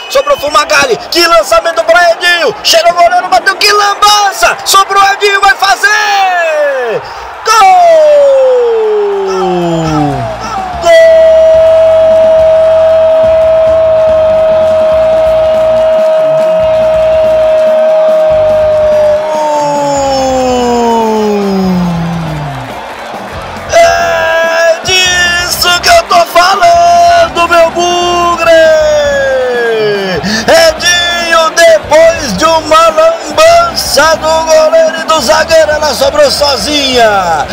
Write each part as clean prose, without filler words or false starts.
sobrou Fumagalli, que lançamento para Edinho, chega o goleiro, bateu, que lambança, sobrou Edinho, vai fazer! Gol! Meu bugre! Edinho, depois de uma lambança do goleiro e do zagueiro, ela sobrou sozinha.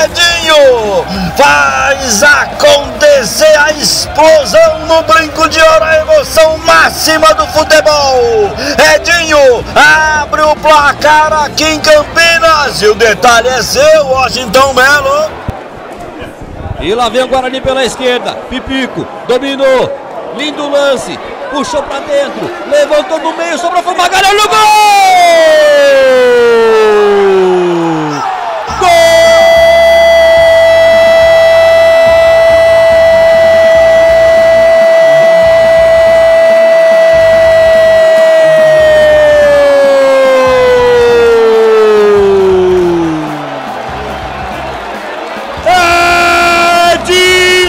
Edinho faz acontecer a explosão no Brinco de Ouro, a emoção máxima do futebol. Edinho abre o placar aqui em Campinas e o detalhe é seu, Washington Melo. E lá vem o Guarani pela esquerda, Pipico, dominou, lindo lance, puxou pra dentro, levantou no meio, sobrou Fumagalli, olha o gol! Gol!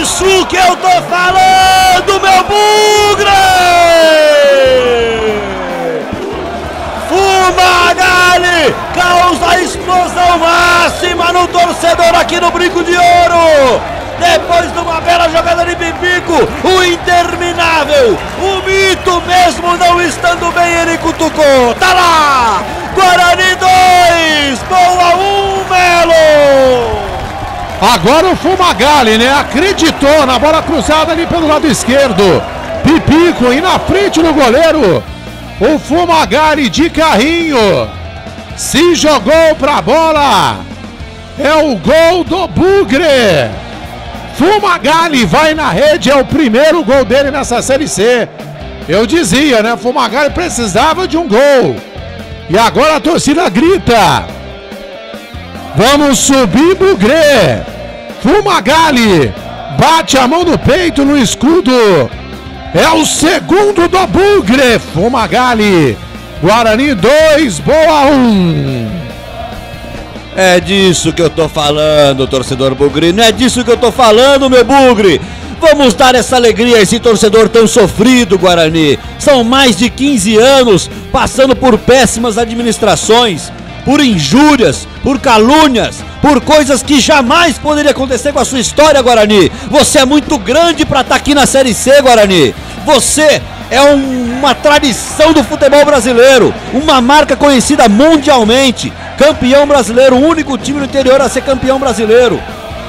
Isso que eu tô falando, meu bugre! Fumagalli causa a explosão máxima no torcedor aqui no Brinco de Ouro. Depois de uma bela jogada de Pipico, o interminável, o mito mesmo não estando bem, ele cutucou. Tá lá! Guarani 2, boa 1, Melo! Agora o Fumagalli, né? Acreditou na bola cruzada ali pelo lado esquerdo. Pipico e na frente do goleiro. O Fumagalli de carrinho se jogou pra bola. É o gol do Bugre. Fumagalli vai na rede, é o primeiro gol dele nessa Série C. Eu dizia, né? Fumagalli precisava de um gol. E agora a torcida grita: vamos subir, Bugre! Fumagalli bate a mão no peito, no escudo. É o segundo do Bugre. Fumagalli. Guarani 2, boa 1. É disso que eu tô falando, torcedor bugrino. É disso que eu tô falando, meu Bugre. Vamos dar essa alegria a esse torcedor tão sofrido, Guarani. São mais de 15 anos passando por péssimas administrações, por injúrias, por calúnias, por coisas que jamais poderia acontecer com a sua história, Guarani. Você é muito grande para estar aqui na Série C, Guarani. Você é uma tradição do futebol brasileiro, uma marca conhecida mundialmente. Campeão brasileiro, o único time do interior a ser campeão brasileiro.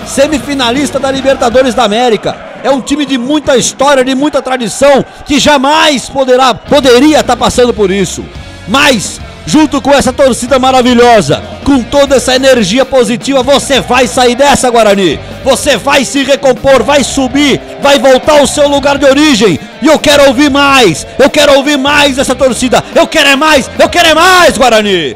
Semifinalista da Libertadores da América. É um time de muita história, de muita tradição, que jamais poderia estar passando por isso. Mas junto com essa torcida maravilhosa, com toda essa energia positiva, você vai sair dessa, Guarani. Você vai se recompor, vai subir, vai voltar ao seu lugar de origem. E eu quero ouvir mais essa torcida. Eu quero é mais, Guarani.